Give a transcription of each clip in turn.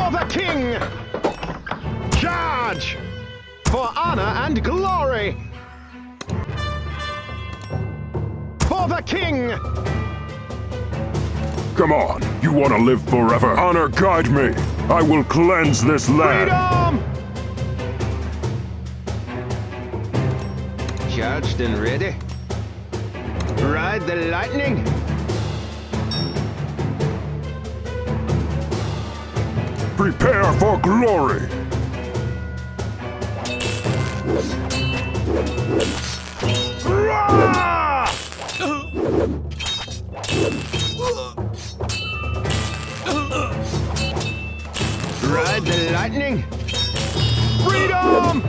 For the king! Charge! For honor and glory! For the king! Come on, you want to live forever? Honor, guide me. I will cleanse this land. Freedom! Charged and ready. Ride the lightning. Prepare for glory. Rah! Ride the lightning. Freedom!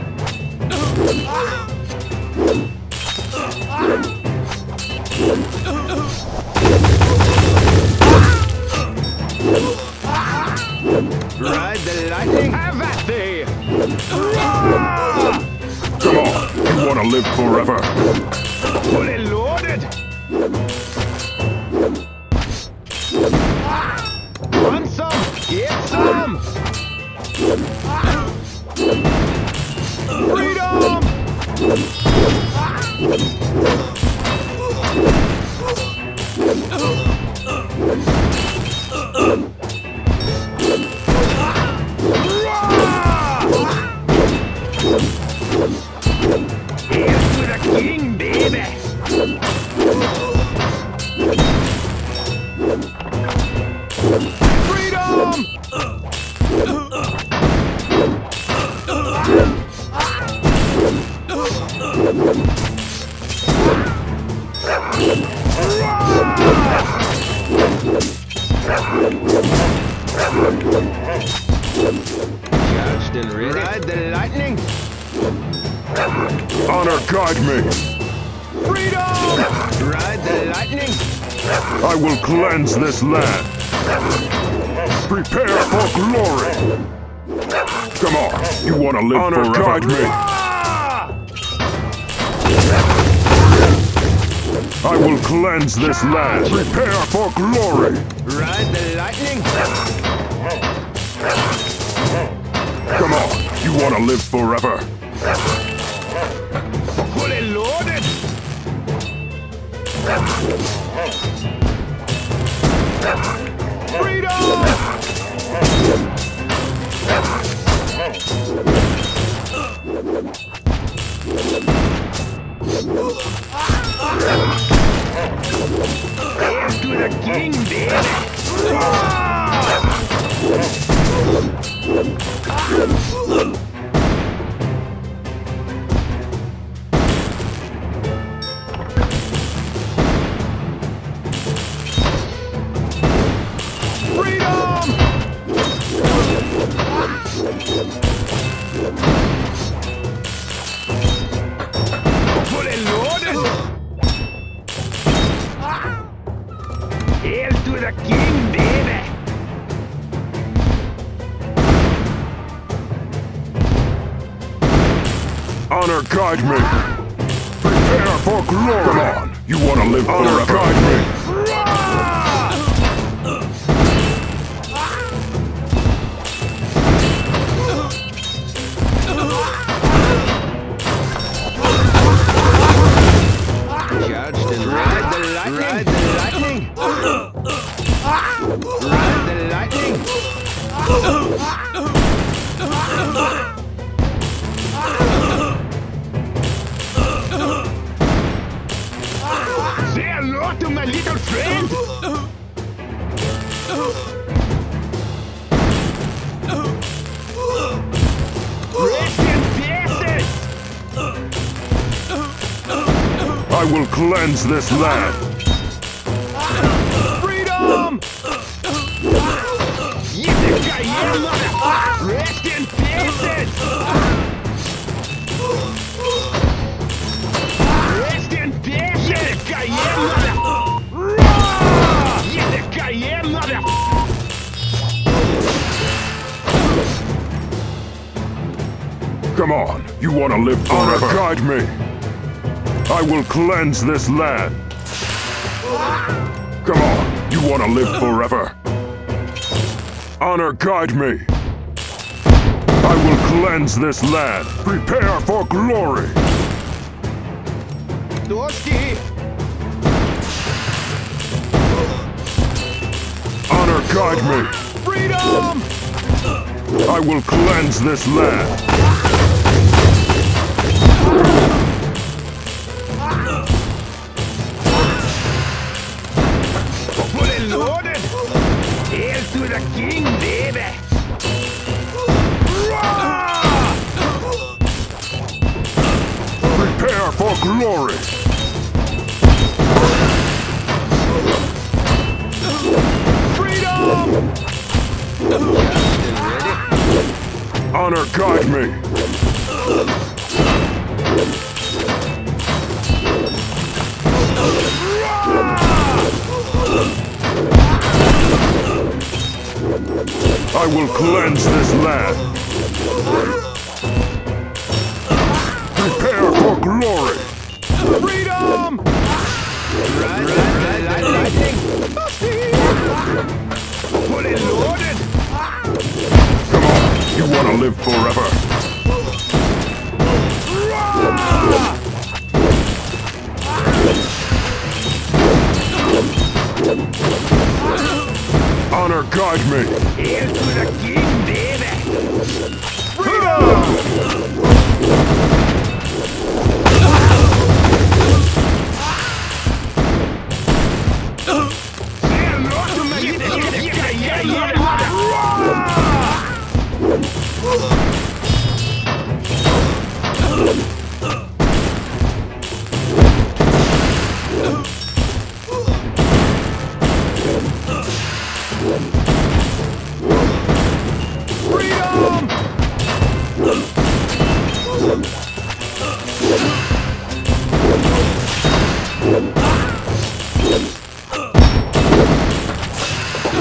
Ride the lightning. Have at thee! Come on, you want to live forever? Fully loaded! Want some? Get some! Freedom! Here's to the king, baby! Freedom! Charged and ready. Ride the lightning. Honor, guide me. Freedom! Ride the lightning. I will cleanse this land. Prepare for glory. Come on, you want to live forever? Honor, guide me. I will cleanse this land. Prepare for glory. Ride the lightning. Come on, you want to live forever? Fully loaded! Freedom! Here's to the king, baby! Fully loaded! Here's to the king, baby! Honor, guide me. Prepare for glory. Come on, you want to live forever? Honor, guide me. Charged and ride the lightning. Ride the lightning. Ride the lightning. Say hello to my little friend! Rest in pieces! I will cleanse this land. Freedom! Yippee-ki-yay, mother! Rest in pieces! Rest in pieces! Yippee-ki-yay, mother! Yippee-ki-yay, mother! Come on, you want to live forever? Honor, guide me. I will cleanse this land. Come on, you want to live forever? Honor, guide me. I will cleanse this land. Prepare for glory. 도스키. Honor guide me. Freedom. I will cleanse this land. Fully loaded. Hail to the king, baby. Prepare for glory. Freedom. Honor guide me. I will cleanse this land. Prepare for glory. Freedom. Lightning. Fully loaded. Come on, you want to live forever. Honor guide me. Hail to the king, baby. Freedom.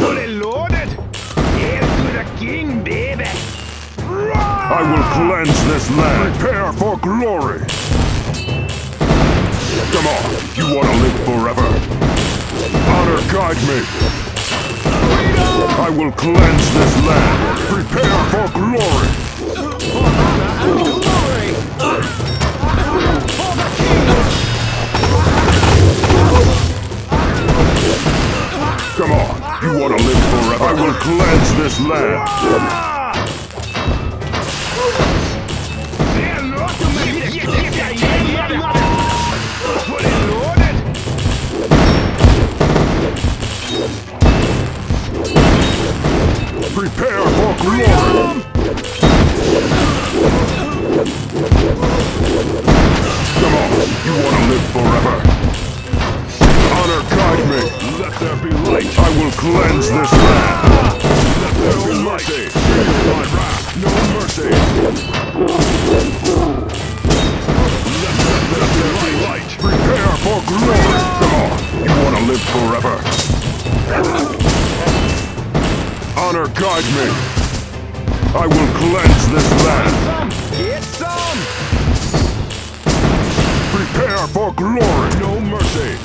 Fully loaded. Hail to the king, baby. I will cleanse this land. Prepare for glory. Come on, you want to live forever. Honor guide me. I will cleanse this land. Prepare for glory. Glory. For the king. Come on, you want to live forever. I will cleanse this land. Fully loaded. Prepare for glory. Come on, you want to live forever. Honor guide me. Let there be light. I will cleanse this land. Let there be mercy. My wrath, no mercy. Let there be light. Prepare for glory. Come on, you want to live forever. Honor guide me. I will cleanse this land. Get some. Prepare for glory. No mercy.